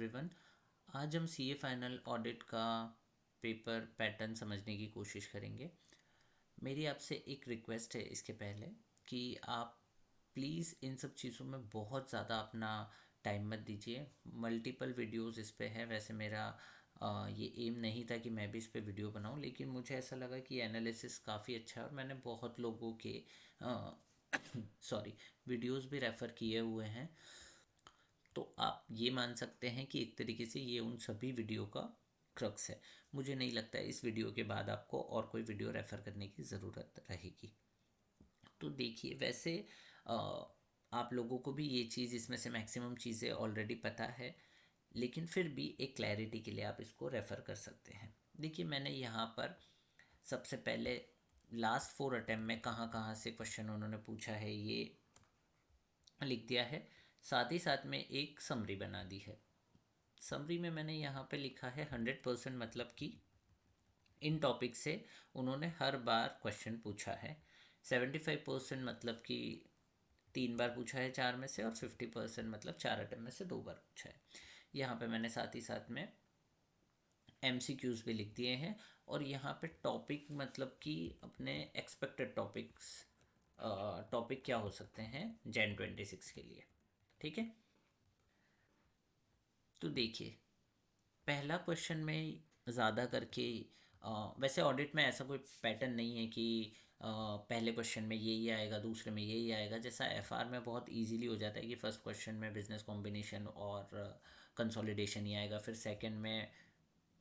Everyone. आज हम CA final audit का पेपर पैटर्न समझने की कोशिश करेंगे। मेरी आपसे एक रिक्वेस्ट है इसके पहले कि आप प्लीज़ इन सब चीज़ों में बहुत ज़्यादा अपना टाइम मत दीजिए। मल्टीपल वीडियोस इस पे है। वैसे मेरा ये एम नहीं था कि मैं भी इस पे वीडियो बनाऊं, लेकिन मुझे ऐसा लगा कि एनालिसिस काफ़ी अच्छा है और मैंने बहुत लोगों के सॉरी वीडियोस भी रेफ़र किए हुए हैं। तो आप ये मान सकते हैं कि एक तरीके से ये उन सभी वीडियो का क्रक्स है। मुझे नहीं लगता है इस वीडियो के बाद आपको और कोई वीडियो रेफ़र करने की ज़रूरत रहेगी। तो देखिए, वैसे अ, आप लोगों को भी ये चीज़, इसमें से मैक्सिमम चीज़ें ऑलरेडी पता है, लेकिन फिर भी एक क्लैरिटी के लिए आप इसको रेफ़र कर सकते हैं। देखिए, मैंने यहाँ पर सबसे पहले लास्ट 4 अटेम्प्ट में कहाँ कहाँ से क्वेश्चन उन्होंने पूछा है ये लिख दिया है। साथ ही साथ में एक समरी बना दी है। समरी में मैंने यहाँ पे लिखा है 100%, मतलब कि इन टॉपिक से उन्होंने हर बार क्वेश्चन पूछा है। 75% मतलब कि 3 बार पूछा है 4 में से, और 50% मतलब 4 अटेम्प्ट में से 2 बार पूछा है। यहाँ पे मैंने साथ ही साथ में MCQs भी लिख दिए हैं। और यहाँ पे टॉपिक मतलब कि अपने एक्सपेक्टेड टॉपिक क्या हो सकते हैं Jan 26 के लिए। ठीक है, तो देखिए, पहला क्वेश्चन में ज़्यादा करके वैसे ऑडिट में ऐसा कोई पैटर्न नहीं है कि पहले क्वेश्चन में यही आएगा, दूसरे में यही आएगा। जैसा एफआर में बहुत इजीली हो जाता है कि फर्स्ट क्वेश्चन में बिजनेस कॉम्बिनेशन और कंसोलिडेशन ही आएगा, फिर सेकंड में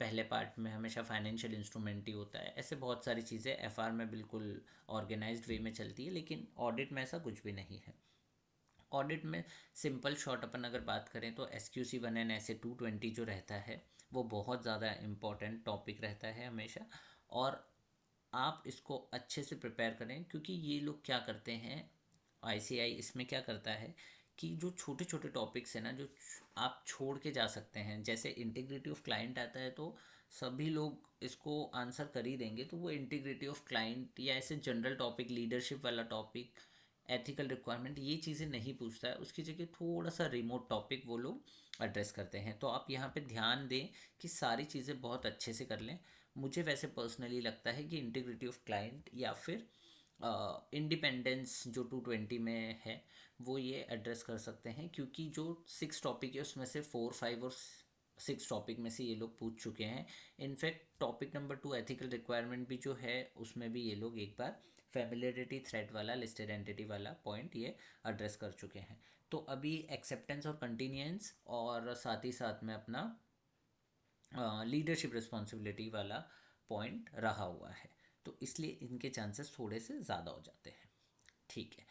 पहले पार्ट में हमेशा फाइनेंशियल इंस्ट्रूमेंट ही होता है। ऐसे बहुत सारी चीज़ें एफआर में बिल्कुल ऑर्गेनाइज्ड वे में चलती है, लेकिन ऑडिट में ऐसा कुछ भी नहीं है। ऑडिट में सिंपल शॉर्ट अपन अगर बात करें तो SQC 1 एंड SA 220 जो रहता है वो बहुत ज़्यादा इम्पॉर्टेंट टॉपिक रहता है हमेशा। और आप इसको अच्छे से प्रिपेयर करें, क्योंकि ये लोग क्या करते हैं, ICI इसमें क्या करता है कि जो छोटे छोटे टॉपिक्स हैं ना, जो आप छोड़ के जा सकते हैं, जैसे इंटीग्रिटी ऑफ क्लाइंट आता है तो सभी लोग इसको आंसर कर ही देंगे, तो वो इंटीग्रिटी ऑफ क्लाइंट या ऐसे जनरल टॉपिक, लीडरशिप वाला टॉपिक, एथिकल रिक्वायरमेंट, ये चीज़ें नहीं पूछता है। उसकी जगह थोड़ा सा रिमोट टॉपिक वो लोग एड्रेस करते हैं। तो आप यहाँ पे ध्यान दें कि सारी चीज़ें बहुत अच्छे से कर लें। मुझे वैसे पर्सनली लगता है कि इंटीग्रिटी ऑफ क्लाइंट या फिर इंडिपेंडेंस जो 220 में है वो ये एड्रेस कर सकते हैं, क्योंकि जो 6 टॉपिक है उसमें से 4, 5 और 6 टॉपिक में से ये लोग पूछ चुके हैं। In fact topic number 2 ethical requirement भी जो है उसमें भी ये लोग एक बार फेमिलियरिटी थ्रेट वाला, लिस्टेड एंटिटी वाला पॉइंट ये एड्रेस कर चुके हैं। तो अभी एक्सेप्टेंस और कंटिन्यूएंस और साथ ही साथ में अपना लीडरशिप रिस्पॉन्सिबिलिटी वाला पॉइंट रहा हुआ है, तो इसलिए इनके चांसेस थोड़े से ज़्यादा हो जाते हैं। ठीक है,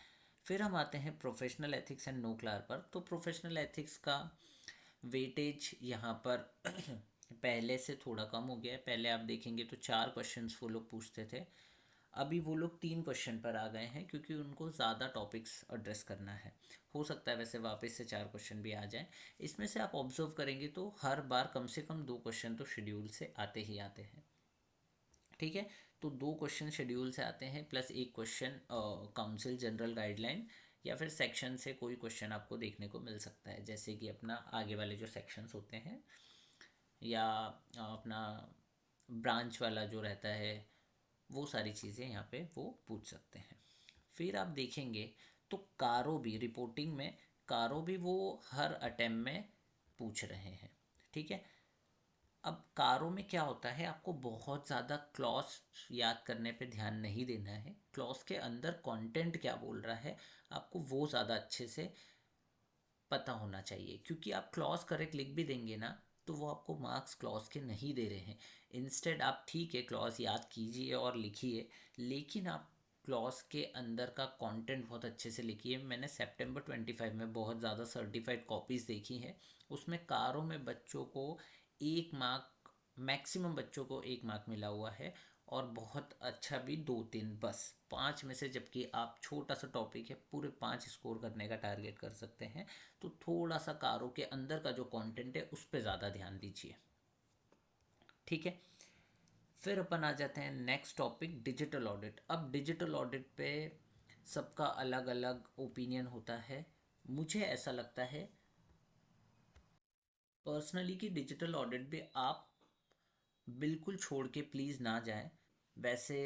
फिर हम आते हैं प्रोफेशनल एथिक्स एंड नो क्लार पर। तो प्रोफेशनल एथिक्स का वेटेज यहाँ पर पहले से थोड़ा कम हो गया है। पहले आप देखेंगे तो 4 क्वेश्चंस वो लोग पूछते थे, अभी वो लोग 3 क्वेश्चन पर आ गए हैं, क्योंकि उनको ज़्यादा टॉपिक्स एड्रेस करना है। हो सकता है वैसे वापस से 4 क्वेश्चन भी आ जाएं। इसमें से आप ऑब्जर्व करेंगे तो हर बार कम से कम 2 क्वेश्चन तो शेड्यूल से आते ही आते हैं। ठीक है, तो 2 क्वेश्चन शेड्यूल से आते हैं, प्लस एक क्वेश्चन काउंसिल जनरल गाइडलाइन या फिर सेक्शन से कोई क्वेश्चन आपको देखने को मिल सकता है, जैसे कि अपना आगे वाले जो सेक्शंस होते हैं, या अपना ब्रांच वाला जो रहता है, वो सारी चीज़ें यहाँ पे वो पूछ सकते हैं। फिर आप देखेंगे तो कारो भी रिपोर्टिंग में, कारो भी वो हर अटेम्प्ट में पूछ रहे हैं। ठीक है, अब कारो में क्या होता है, आपको बहुत ज़्यादा क्लॉज याद करने पे ध्यान नहीं देना है। क्लॉज के अंदर कंटेंट क्या बोल रहा है आपको वो ज़्यादा अच्छे से पता होना चाहिए, क्योंकि आप क्लॉज करेक्ट लिख भी देंगे ना तो वो आपको मार्क्स क्लॉज के नहीं दे रहे हैं। इंस्टेड आप ठीक है क्लॉज याद कीजिए और लिखिए, लेकिन आप क्लॉज के अंदर का कंटेंट बहुत अच्छे से लिखिए। मैंने September 25 में बहुत ज़्यादा सर्टिफाइड कॉपीज़ देखी हैं, उसमें कारों में बच्चों को 1 मार्क, मैक्सिमम बच्चों को 1 मार्क मिला हुआ है, और बहुत अच्छा भी 2-3, बस 5 में से। जबकि आप छोटा सा टॉपिक है, पूरे 5 स्कोर करने का टारगेट कर सकते हैं। तो थोड़ा सा कारों के अंदर का जो कंटेंट है उस पर ज़्यादा ध्यान दीजिए। ठीक है, फिर अपन आ जाते हैं नेक्स्ट टॉपिक, डिजिटल ऑडिट। अब डिजिटल ऑडिट पे सबका अलग अलग ओपिनियन होता है। मुझे ऐसा लगता है पर्सनली कि डिजिटल ऑडिट भी आप बिल्कुल छोड़ के प्लीज़ ना जाएं। वैसे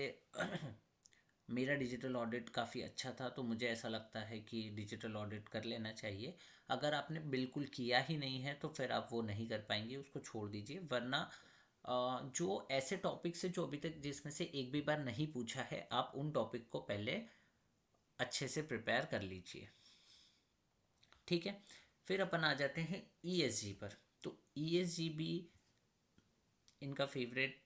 मेरा डिजिटल ऑडिट काफ़ी अच्छा था, तो मुझे ऐसा लगता है कि डिजिटल ऑडिट कर लेना चाहिए। अगर आपने बिल्कुल किया ही नहीं है तो फिर आप वो नहीं कर पाएंगे, उसको छोड़ दीजिए। वरना जो ऐसे टॉपिक्स है जो अभी तक जिसमें से एक भी बार नहीं पूछा है, आप उन टॉपिक को पहले अच्छे से प्रिपेयर कर लीजिए। ठीक है, फिर अपन आ जाते हैं ईएसजी पर। तो ईएसजी भी इनका फेवरेट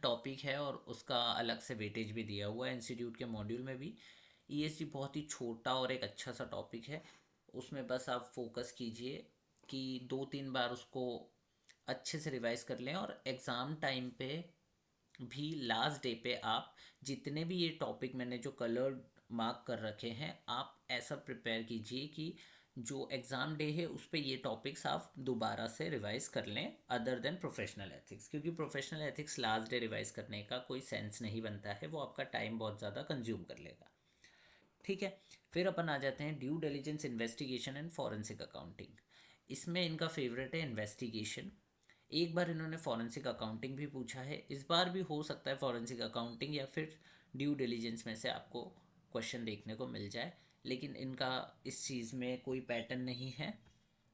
टॉपिक है और उसका अलग से वेटेज भी दिया हुआ है इंस्टीट्यूट के मॉड्यूल में भी। ईएसजी बहुत ही छोटा और एक अच्छा सा टॉपिक है। उसमें बस आप फोकस कीजिए कि 2-3 बार उसको अच्छे से रिवाइज कर लें, और एग्ज़ाम टाइम पे भी लास्ट डे पे आप जितने भी ये टॉपिक मैंने जो कलर्ड मार्क कर रखे हैं, आप ऐसा प्रिपेयर कीजिए कि जो एग्ज़ाम डे है उस पे ये टॉपिक्स आप दोबारा से रिवाइज कर लें, अदर देन प्रोफेशनल एथिक्स। क्योंकि professional ethics last day revise करने का कोई सेंस नहीं बनता है, वो आपका टाइम बहुत ज़्यादा कंज्यूम कर लेगा। ठीक है, फिर अपन आ जाते हैं due diligence, investigation and forensic accounting. इसमें इनका फेवरेट है इन्वेस्टिगेशन। एक बार इन्होंने फॉरेंसिक अकाउंटिंग भी पूछा है, इस बार भी हो सकता है फॉरेंसिक अकाउंटिंग या फिर ड्यू डिलिजेंस में से आपको क्वेश्चन देखने को मिल जाए। लेकिन इनका इस चीज़ में कोई पैटर्न नहीं है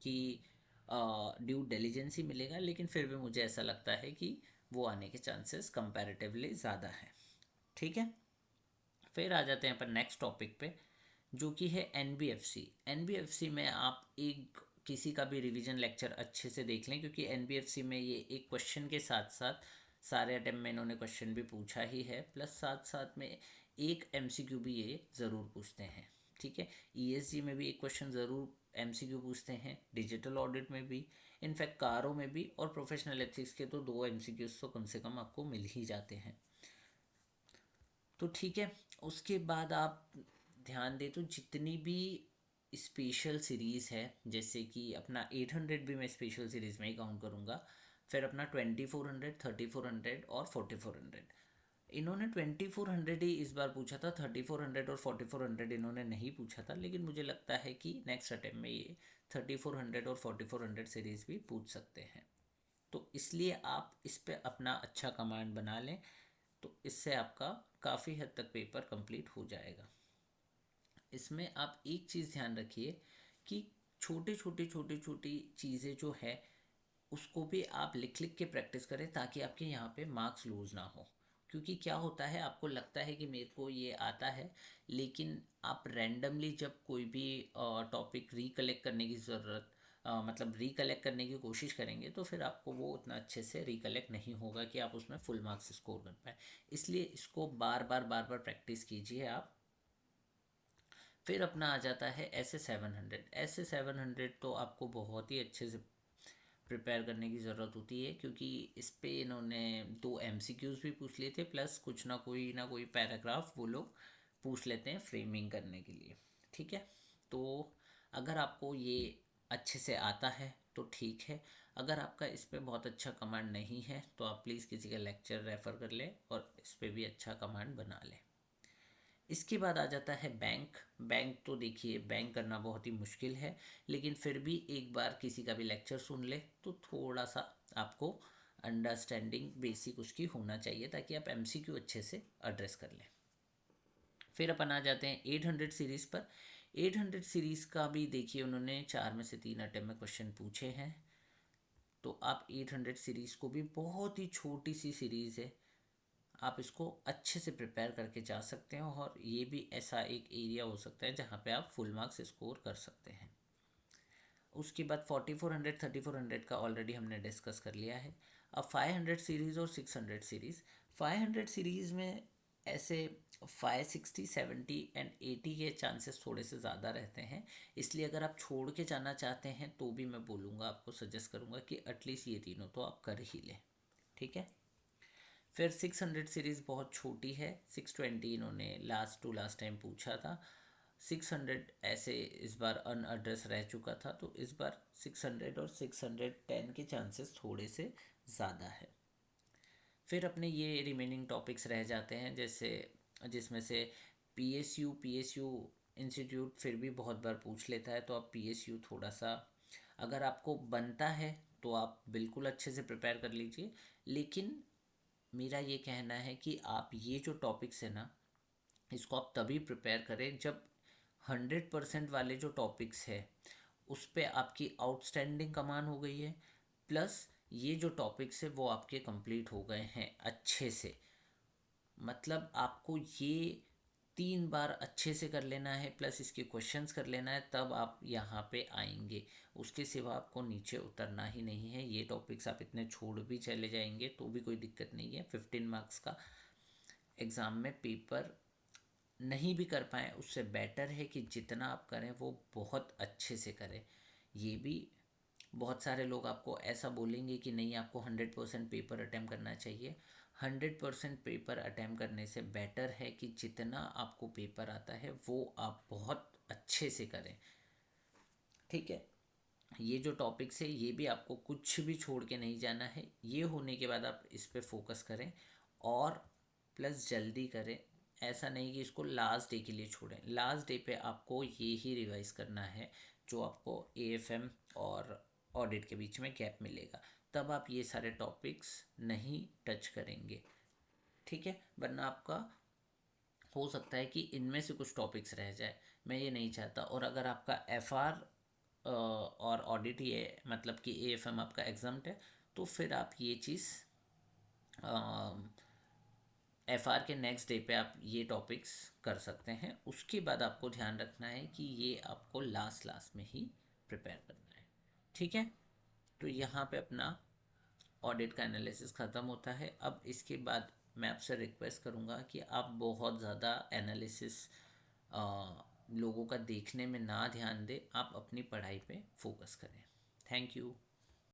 कि ड्यू डिलिजेंस ही मिलेगा, लेकिन फिर भी मुझे ऐसा लगता है कि वो आने के चांसेस कंपैरेटिवली ज़्यादा है। ठीक है, फिर आ जाते हैं अपन नेक्स्ट टॉपिक पे, जो कि है एनबीएफसी। एनबीएफसी में आप एक किसी का भी रिवीजन लेक्चर अच्छे से देख लें, क्योंकि एनबीएफसी में ये एक क्वेश्चन के साथ साथ सारे अटेम्प्ट में इन्होंने क्वेश्चन भी पूछा ही है, प्लस साथ साथ में एक एमसीक्यू भी ये ज़रूर पूछते हैं। ठीक है, ईएसजी में भी एक क्वेश्चन ज़रूर एमसीक्यू पूछते हैं, डिजिटल ऑडिट में भी, इनफैक्ट कारों में भी, और प्रोफेशनल एथिक्स के तो 2 एमसीक्यूज तो कम से कम आपको मिल ही जाते हैं। तो ठीक है, उसके बाद आप ध्यान दें तो जितनी भी स्पेशल सीरीज़ है, जैसे कि अपना 800 भी मैं स्पेशल सीरीज़ में ही काउंट करूँगा, फिर अपना 2400, 3400 और 4400। इन्होंने 2400 ही इस बार पूछा था, 3400 और 4400 इन्होंने नहीं पूछा था, लेकिन मुझे लगता है कि नेक्स्ट अटेम्प्ट में ये 3400 और 4400 सीरीज़ भी पूछ सकते हैं। तो इसलिए आप इस पे अपना अच्छा कमांड बना लें, तो इससे आपका काफ़ी हद तक पेपर कंप्लीट हो जाएगा। इसमें आप एक चीज़ ध्यान रखिए कि छोटी छोटी चीज़ें जो है उसको भी आप लिख लिख के प्रैक्टिस करें, ताकि आपके यहाँ पे मार्क्स लूज़ ना हो। क्योंकि क्या होता है, आपको लगता है कि मेरे को ये आता है, लेकिन आप रैंडमली जब कोई भी टॉपिक रिकलेक्ट करने की ज़रूरत मतलब रिकलेक्ट करने की कोशिश करेंगे, तो फिर आपको वो उतना अच्छे से रिकलेक्ट नहीं होगा कि आप उसमें फुल मार्क्स स्कोर कर पाए। इसलिए इसको बार बार प्रैक्टिस कीजिए आप। फिर अपना आ जाता है ऐसे 700। ऐसे 700 तो आपको बहुत ही अच्छे से प्रिपेयर करने की ज़रूरत होती है, क्योंकि इस पे इन्होंने 2 एमसीक्यूज़ भी पूछ लिए थे, प्लस कुछ ना कोई पैराग्राफ वो लोग पूछ लेते हैं फ्रेमिंग करने के लिए। ठीक है, तो अगर आपको ये अच्छे से आता है तो ठीक है, अगर आपका इस पे बहुत अच्छा कमांड नहीं है तो आप प्लीज़ किसी का लेक्चर रेफ़र कर लें और इस पे भी अच्छा कमांड बना लें। इसके बाद आ जाता है बैंक। बैंक तो देखिए, बैंक करना बहुत ही मुश्किल है, लेकिन फिर भी एक बार किसी का भी लेक्चर सुन ले तो थोड़ा सा आपको अंडरस्टैंडिंग बेसिक उसकी होना चाहिए, ताकि आप एमसीक्यू अच्छे से एड्रेस कर लें। फिर अपन आ जाते हैं 800 सीरीज़ पर। 800 सीरीज़ का भी देखिए, उन्होंने 4 में से 3 अटेम्प्ट में क्वेश्चन पूछे हैं। तो आप 800 सीरीज़ को भी, बहुत ही छोटी सी सीरीज़ है, आप इसको अच्छे से प्रिपेयर करके जा सकते हैं, और ये भी ऐसा एक एरिया हो सकता है जहाँ पे आप फुल मार्क्स स्कोर कर सकते हैं। उसके बाद 4400, 3400 का ऑलरेडी हमने डिस्कस कर लिया है। अब 500 सीरीज़ और 600 सीरीज़। 500 सीरीज़ में ऐसे 560, 70 एंड 80 के चांसेस थोड़े से ज़्यादा रहते हैं, इसलिए अगर आप छोड़ के जाना चाहते हैं तो भी मैं बोलूँगा, आपको सजेस्ट करूँगा कि एटलीस्ट ये तीनों तो आप कर ही लें। ठीक है, फिर 600 सीरीज़ बहुत छोटी है, 620 इन्होंने लास्ट टू लास्ट टाइम पूछा था। 600 ऐसे इस बार अनएड्रेस रह चुका था, तो इस बार 600 और 610 के चांसेस थोड़े से ज़्यादा है। फिर अपने ये रिमेनिंग टॉपिक्स रह जाते हैं, जैसे जिसमें से पीएसयू इंस्टीट्यूट फिर भी बहुत बार पूछ लेता है, तो आप पीएसयू थोड़ा सा अगर आपको बनता है तो आप बिल्कुल अच्छे से प्रिपेयर कर लीजिए, लेकिन मेरा ये कहना है कि आप ये जो टॉपिक्स है ना, इसको आप तभी प्रिपेयर करें जब 100% वाले जो टॉपिक्स है उस पे आपकी आउटस्टैंडिंग कमान हो गई है, प्लस ये जो टॉपिक्स है वो आपके कंप्लीट हो गए हैं अच्छे से। मतलब आपको ये 3 बार अच्छे से कर लेना है, प्लस इसके क्वेश्चंस कर लेना है, तब आप यहाँ पे आएंगे। उसके सिवा आपको नीचे उतरना ही नहीं है। ये टॉपिक्स आप इतने छोड़ भी चले जाएंगे तो भी कोई दिक्कत नहीं है। 15 मार्क्स का एग्ज़ाम में पेपर नहीं भी कर पाएँ उससे बेटर है कि जितना आप करें वो बहुत अच्छे से करें। ये भी बहुत सारे लोग आपको ऐसा बोलेंगे कि नहीं, आपको 100% पेपर अटैम्प्ट करना चाहिए। 100% पेपर अटैम्प्ट करने से बेटर है कि जितना आपको पेपर आता है वो आप बहुत अच्छे से करें। ठीक है, ये जो टॉपिक्स है ये भी आपको कुछ भी छोड़ के नहीं जाना है। ये होने के बाद आप इस पे फोकस करें और प्लस जल्दी करें। ऐसा नहीं कि इसको लास्ट डे के लिए छोड़ें। लास्ट डे पे आपको ये ही रिवाइज करना है जो आपको एएफएम और ऑडिट के बीच में गैप मिलेगा, तब आप ये सारे टॉपिक्स नहीं टच करेंगे। ठीक है, वरना आपका हो सकता है कि इनमें से कुछ टॉपिक्स रह जाए। मैं ये नहीं चाहता। और अगर आपका एफआर और ऑडिट ये मतलब कि एएफएम आपका एग्जाम्ट है तो फिर आप ये चीज़ एफआर के नेक्स्ट डे पे आप ये टॉपिक्स कर सकते हैं। उसके बाद आपको ध्यान रखना है कि ये आपको लास्ट लास्ट में ही प्रिपेयर करना है। ठीक है, तो यहाँ पे अपना ऑडिट का एनालिसिस ख़त्म होता है। अब इसके बाद मैं आपसे रिक्वेस्ट करूँगा कि आप बहुत ज़्यादा एनालिसिस लोगों का देखने में ना ध्यान दें, आप अपनी पढ़ाई पे फोकस करें। Thank you.